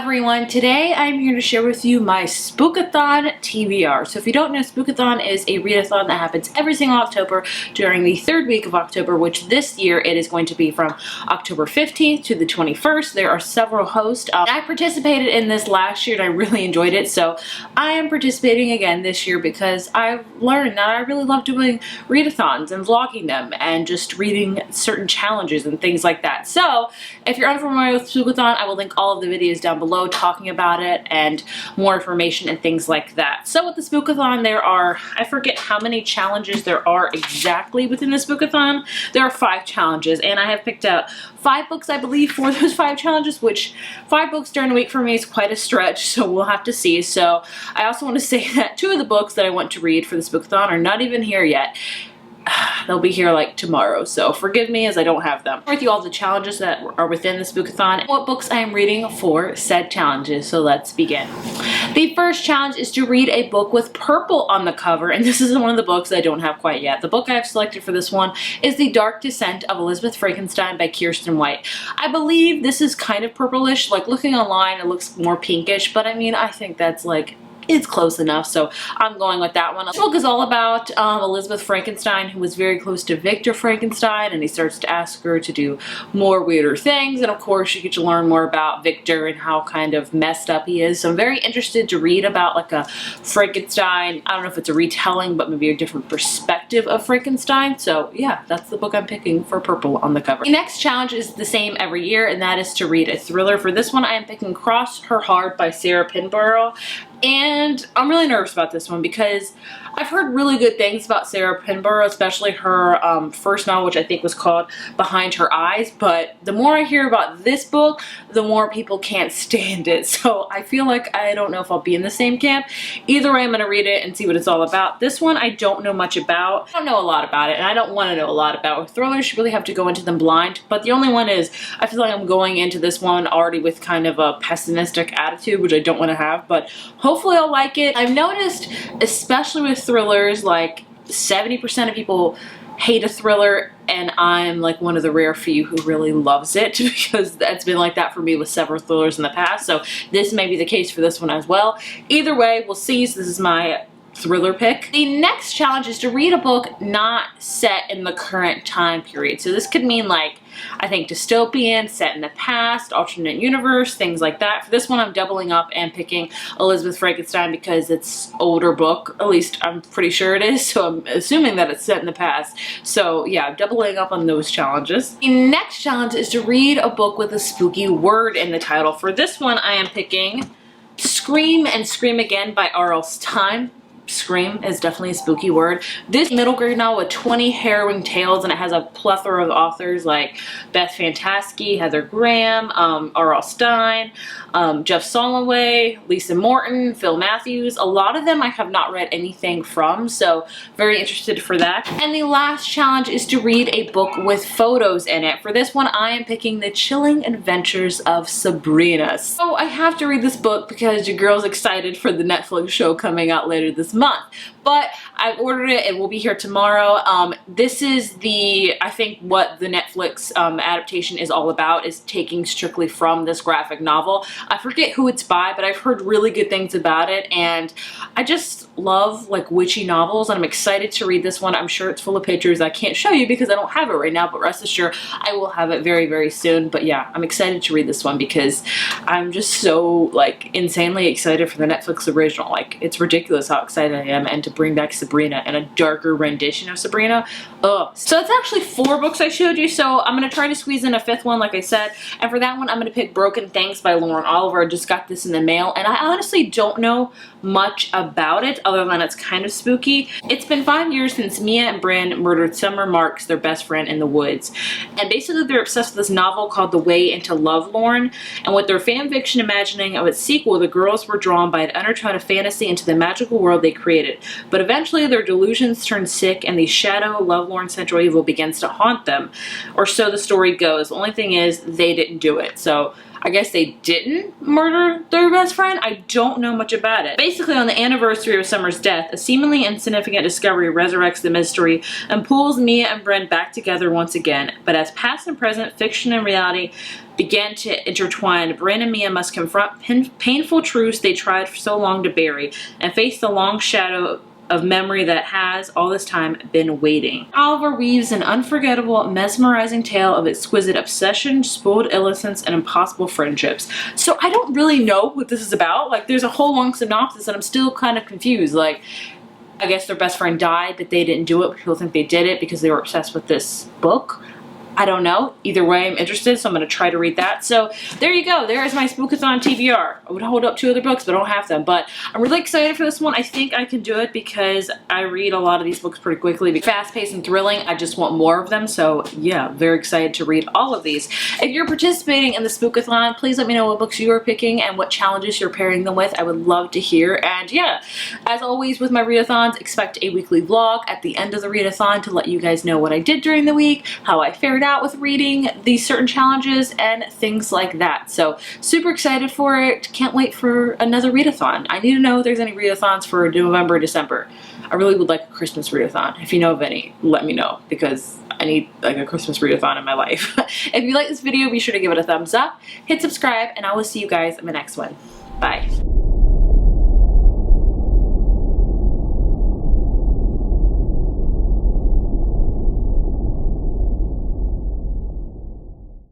everyone, today I'm here to share with you my Spookathon TBR. So if you don't know, Spookathon is a readathon that happens every single October during the third week of October, which this year it is going to be from October 15th to the 21st. There are several hosts. I participated in this last year and I really enjoyed it, so I am participating again this year because I've learned that I really love doing readathons and vlogging them and just reading certain challenges and things like that. So if you're unfamiliar with Spookathon, I will link all of the videos down below talking about it and more information and things like that. So with the Spookathon, there are, I forget how many challenges there are exactly within the Spookathon. There are 5 challenges and I have picked out 5 books, I believe, for those 5 challenges, which 5 books during a week for me is quite a stretch, so we'll have to see. So I also want to say that 2 of the books that I want to read for the Spookathon are not even here yet. They'll be here like tomorrow, so forgive me as I don't have them. I'll with you all the challenges that are within the Spookathon and what books I am reading for said challenges, so let's begin. The first challenge is to read a book with purple on the cover, and this is one of the books I don't have quite yet. The book I have selected for this one is The Dark Descent of Elizabeth Frankenstein by Kirsten White. I believe this is kind of purplish, like looking online it looks more pinkish, but I mean I think that's like it's close enough, so I'm going with that one. This book is all about Elizabeth Frankenstein, who was very close to Victor Frankenstein, and he starts to ask her to do more weirder things, and of course you get to learn more about Victor and how kind of messed up he is. So I'm very interested to read about like a Frankenstein, I don't know if it's a retelling, but maybe a different perspective of Frankenstein. So yeah, that's the book I'm picking for purple on the cover. The next challenge is the same every year, and that is to read a thriller. For this one I am picking Cross Her Heart by Sarah Pinborough. And I'm really nervous about this one because I've heard really good things about Sarah Pinborough, especially her first novel, which I think was called Behind Her Eyes. But the more I hear about this book, the more people can't stand it. So I feel like I don't know if I'll be in the same camp. Either way, I'm going to read it and see what it's all about. This one I don't know much about. I don't know a lot about it, and I don't want to know a lot about. With thrillers, you really have to go into them blind. But the only one is, I feel like I'm going into this one already with kind of a pessimistic attitude, which I don't want to have. But hopefully I'll like it. I've noticed, especially with thrillers, like 70% of people hate a thriller, and I'm like one of the rare few who really loves it because that's been like that for me with several thrillers in the past. So this may be the case for this one as well. Either way, we'll see. So this is my thriller pick. The next challenge is to read a book not set in the current time period. So this could mean like, I think dystopian, set in the past, alternate universe, things like that. For this one I'm doubling up and picking Elizabeth Frankenstein because it's an older book, at least I'm pretty sure it is, so I'm assuming that it's set in the past. So yeah, I'm doubling up on those challenges. The next challenge is to read a book with a spooky word in the title. For this one I am picking Scream and Scream Again by R.L. Stine. Scream is definitely a spooky word. This middle grade novel with 20 harrowing tales, and it has a plethora of authors like Beth Fantasky, Heather Graham, R.L. Stine, Jeff Soloway, Lisa Morton, Phil Matthews. A lot of them I have not read anything from, so very interested for that. And the last challenge is to read a book with photos in it. For this one I am picking The Chilling Adventures of Sabrina. So I have to read this book because your girl's excited for the Netflix show coming out later this month. But I've ordered it. It will be here tomorrow. This is I think what the Netflix adaptation is all about, is taking strictly from this graphic novel. I forget who it's by, but I've heard really good things about it, and I just love like witchy novels, and I'm excited to read this one. I'm sure it's full of pictures I can't show you because I don't have it right now, but rest assured I will have it very, very soon. But yeah, I'm excited to read this one because I'm just so like insanely excited for the Netflix original. Like, it's ridiculous how excited I am, and to bring back Sabrina and a darker rendition of Sabrina. Ugh. So it's actually 4 books I showed you, so I'm going to try to squeeze in a 5th one like I said, and for that one I'm going to pick Broken Things by Lauren Oliver. I just got this in the mail, and I honestly don't know much about it other than it's kind of spooky. It's been 5 years since Mia and Bryn murdered Summer Marks, their best friend, in the woods, and basically they're obsessed with this novel called The Way into Lovelorn, and with their fanfiction imagining of its sequel, the girls were drawn by an undertone of fantasy into the magical world they created. But eventually their delusions turn sick, and the shadow lovelorn central evil begins to haunt them, or so the story goes. The only thing is they didn't do it, so I guess they didn't murder their best friend? I don't know much about it. Basically, on the anniversary of Summer's death, a seemingly insignificant discovery resurrects the mystery and pulls Mia and Bryn back together once again. But as past and present, fiction and reality began to intertwine. Bran and Mia must confront painful truths they tried for so long to bury and face the long shadow of memory that has, all this time, been waiting. Oliver weaves an unforgettable, mesmerizing tale of exquisite obsession, spoiled innocence, and impossible friendships. So I don't really know what this is about. Like, there's a whole long synopsis and I'm still kind of confused. Like, I guess their best friend died, but they didn't do it, but people think they did it because they were obsessed with this book. I don't know. Either way, I'm interested, so I'm going to try to read that. So there you go. There is my Spookathon TBR. I would hold up 2 other books, but I don't have them. But I'm really excited for this one. I think I can do it because I read a lot of these books pretty quickly. Fast-paced and thrilling. I just want more of them. So yeah, very excited to read all of these. If you're participating in the Spookathon, please let me know what books you are picking and what challenges you're pairing them with. I would love to hear. And yeah, as always with my readathons, expect a weekly vlog at the end of the readathon to let you guys know what I did during the week, how I fared out with reading these certain challenges and things like that. So super excited for it. Can't wait for another readathon. I need to know if there's any readathons for November, December. I really would like a Christmas readathon. If you know of any, let me know because I need like a Christmas readathon in my life. If you like this video, be sure to give it a thumbs up, hit subscribe, and I will see you guys in the next one. Bye.